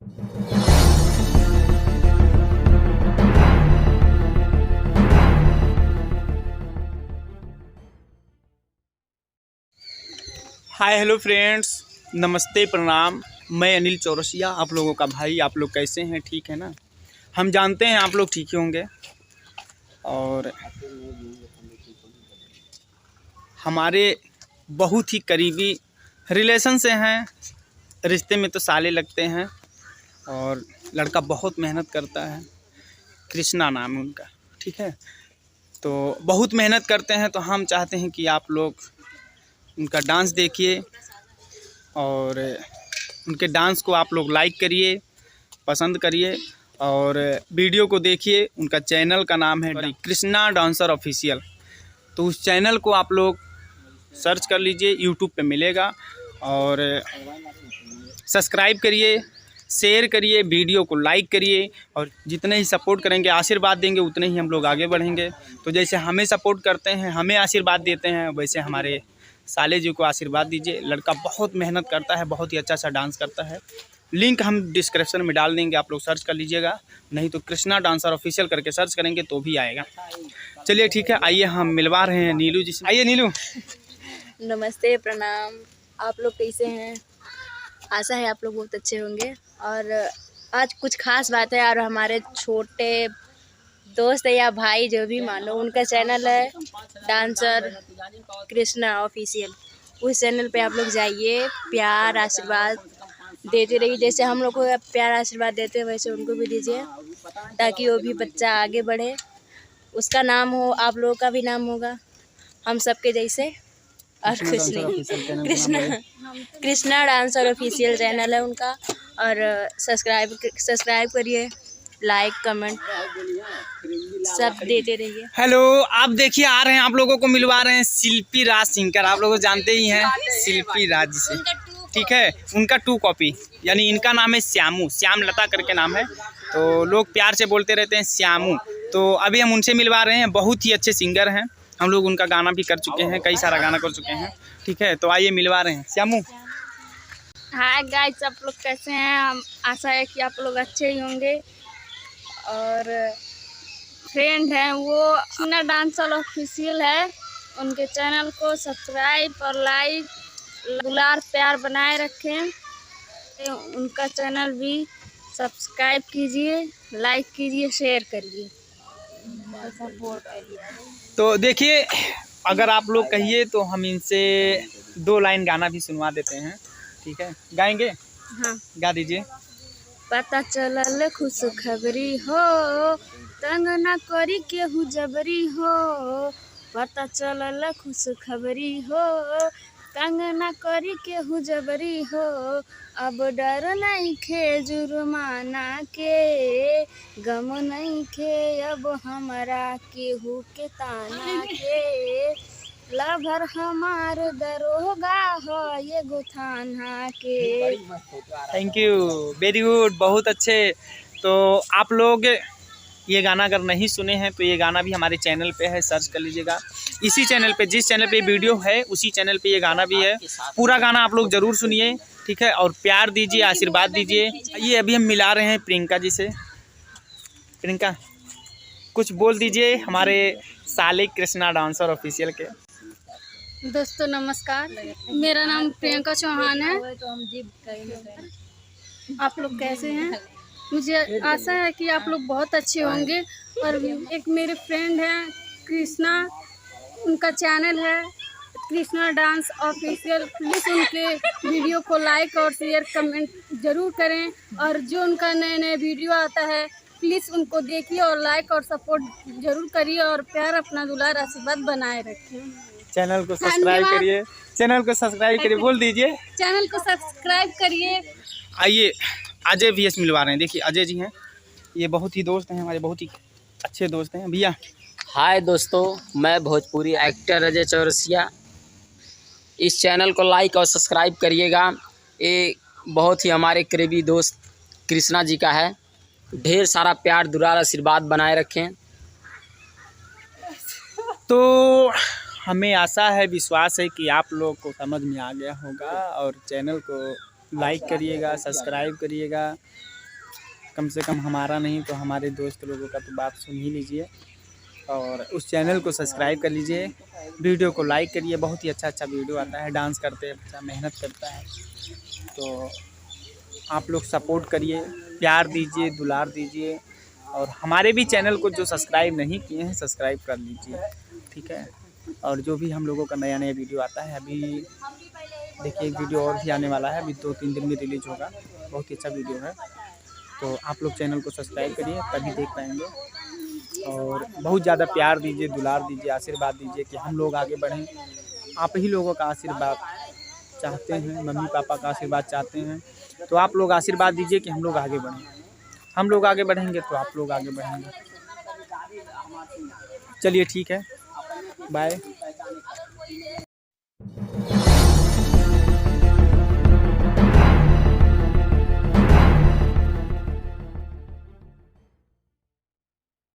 Hi hello friends, नमस्ते प्रणाम। मैं अनिल चौरसिया, आप लोगों का भाई। आप लोग कैसे हैं? ठीक है ना? हम जानते हैं आप लोग ठीक ही होंगे। और हमारे बहुत ही करीबी रिलेशन से हैं, रिश्ते में तो साले लगते हैं। और लड़का बहुत मेहनत करता है, कृष्णा नाम है उनका। ठीक है, तो बहुत मेहनत करते हैं। तो हम चाहते हैं कि आप लोग उनका डांस देखिए और उनके डांस को आप लोग लाइक करिए, पसंद करिए और वीडियो को देखिए। उनका चैनल का नाम है कृष्णा डांसर ऑफिशियल। तो उस चैनल को आप लोग सर्च कर लीजिए, यूट्यूब पे मिलेगा। और सब्सक्राइब करिए, शेयर करिए, वीडियो को लाइक करिए। और जितने ही सपोर्ट करेंगे, आशीर्वाद देंगे, उतने ही हम लोग आगे बढ़ेंगे। तो जैसे हमें सपोर्ट करते हैं, हमें आशीर्वाद देते हैं, वैसे हमारे साले जी को आशीर्वाद दीजिए। लड़का बहुत मेहनत करता है, बहुत ही अच्छा सा डांस करता है। लिंक हम डिस्क्रिप्शन में डाल देंगे, आप लोग सर्च कर लीजिएगा। नहीं तो कृष्णा डांसर ऑफिशियल करके सर्च करेंगे तो भी आएगा। चलिए ठीक है, आइए हम मिलवा रहे हैं नीलू जी से। आइए नीलू। नमस्ते, प्रणाम। आप लोग कैसे हैं? आशा है आप लोग बहुत अच्छे होंगे। और आज कुछ खास बात है। और हमारे छोटे दोस्त या भाई जो भी मानो, उनका चैनल है डांसर कृष्णा ऑफिशियल। उस चैनल पे आप लोग जाइए, प्यार आशीर्वाद देते रहिए। जैसे हम लोग को प्यार आशीर्वाद देते हैं, वैसे उनको भी दीजिए, ताकि वो भी बच्चा आगे बढ़े, उसका नाम हो, आप लोगों का भी नाम होगा, हम सबके जैसे। और कुछ नहीं, कृष्णा डांसर ऑफिशियल चैनल है उनका। और सब्सक्राइब करिए, लाइक कमेंट सब देते रहिए। हेलो, आप देखिए आ रहे हैं, आप लोगों को मिलवा रहे हैं शिल्पी राज सिंगर। आप लोग जानते ही हैं शिल्पी राज जी से। ठीक है, उनका 2 कॉपी, यानी इनका नाम है श्यामू, श्याम लता करके नाम है। तो लोग प्यार से बोलते रहते हैं श्यामू। तो अभी हम उनसे मिलवा रहे हैं। बहुत ही अच्छे सिंगर हैं, हम लोग उनका गाना भी कर चुके हैं, कई सारा गाना कर चुके हैं। ठीक है, तो आइए मिलवा रहे हैं श्यामू। हाय गाइस, आप लोग कैसे हैं? हम आशा है कि आप लोग अच्छे ही होंगे। और फ्रेंड हैं वो कृष्णा डांसर ऑफिशियल है, उनके चैनल को सब्सक्राइब और लाइक दुलार प्यार बनाए रखें। उनका चैनल भी सब्सक्राइब कीजिए, लाइक कीजिए, शेयर करिए, सपोर्ट करिए। तो देखिए, अगर आप लोग कहिए तो हम इनसे 2 लाइन गाना भी सुनवा देते हैं। ठीक है, गाएंगे? हाँ, गा दीजिए। पता चलल खुशखबरी हो, तंग न करी केहू जबरी हो। पता चलल खुशखबरी हो, तंग न करी केहू जबरी हो। अब डर नहीं खे जुर्माना के, गम नहीं खे अब हमरा केहू के ताना के। लभर हमार दरोगा हो ये गो थाना के। थैंक यू, वेरी गुड, बहुत अच्छे। तो आप लोग ये गाना अगर नहीं सुने हैं तो ये गाना भी हमारे चैनल पे है, सर्च कर लीजिएगा। इसी चैनल पे, जिस चैनल पे वीडियो है उसी चैनल पे ये गाना भी है। पूरा गाना आप लोग ज़रूर सुनिए, ठीक है? और प्यार दीजिए, आशीर्वाद दीजिए। ये अभी हम मिला रहे हैं प्रियंका जी से। प्रियंका, कुछ बोल दीजिए हमारे साले कृष्णा डांसर ऑफिशियल के। दोस्तों नमस्कार, मेरा नाम प्रियंका चौहान है। आप लोग कैसे हैं? मुझे आशा है कि आप लोग बहुत अच्छे होंगे। और एक मेरे फ्रेंड हैं कृष्णा, उनका चैनल है कृष्णा डांस ऑफिशियल। प्लीज़ उनके वीडियो को लाइक और शेयर कमेंट ज़रूर करें। और जो उनका नए नए वीडियो आता है, प्लीज़ उनको देखिए और लाइक और सपोर्ट ज़रूर करिए। और प्यार अपना दुलार आशीर्वाद बनाए रखें। चैनल को सब्सक्राइब करिए, चैनल को सब्सक्राइब करिए, बोल दीजिए। चैनल को सब्सक्राइब करिए। आइए अजय भैया से मिलवा रहे हैं। देखिए अजय जी हैं, ये बहुत ही दोस्त हैं हमारे, बहुत ही अच्छे दोस्त हैं भैया। हाय दोस्तों, मैं भोजपुरी एक्टर अजय चौरसिया। इस चैनल को लाइक और सब्सक्राइब करिएगा। ये बहुत ही हमारे करीबी दोस्त कृष्णा जी का है। ढेर सारा प्यार दुलार आशीर्वाद बनाए रखें। तो हमें आशा है, विश्वास है कि आप लोग को समझ में आ गया होगा। और चैनल को लाइक करिएगा, सब्सक्राइब करिएगा कम से कम हमारा नहीं तो हमारे दोस्त लोगों का तो बात सुन ही लीजिए और उस चैनल को सब्सक्राइब कर लीजिए, वीडियो को लाइक करिए। बहुत ही अच्छा वीडियो आता है, डांस करते हैं, बच्चा मेहनत करता है। तो आप लोग सपोर्ट करिए, प्यार दीजिए, दुलार दीजिए और हमारे भी चैनल को जो सब्सक्राइब नहीं किए हैं सब्सक्राइब कर लीजिए, ठीक है। और जो भी हम लोगों का नया वीडियो आता है, अभी देखिए एक वीडियो और भी आने वाला है, अभी 2-3 दिन में रिलीज होगा, बहुत ही अच्छा वीडियो है। तो आप लोग चैनल को सब्सक्राइब करिए तभी देख पाएंगे और बहुत ज़्यादा प्यार दीजिए, दुलार दीजिए, आशीर्वाद दीजिए कि हम लोग आगे बढ़ें। आप ही लोगों का आशीर्वाद चाहते हैं, मम्मी पापा का आशीर्वाद चाहते हैं, तो आप लोग आशीर्वाद दीजिए कि हम लोग आगे बढ़ें। हम लोग आगे बढ़ेंगे तो आप लोग आगे बढ़ेंगे। चलिए ठीक है, बाय।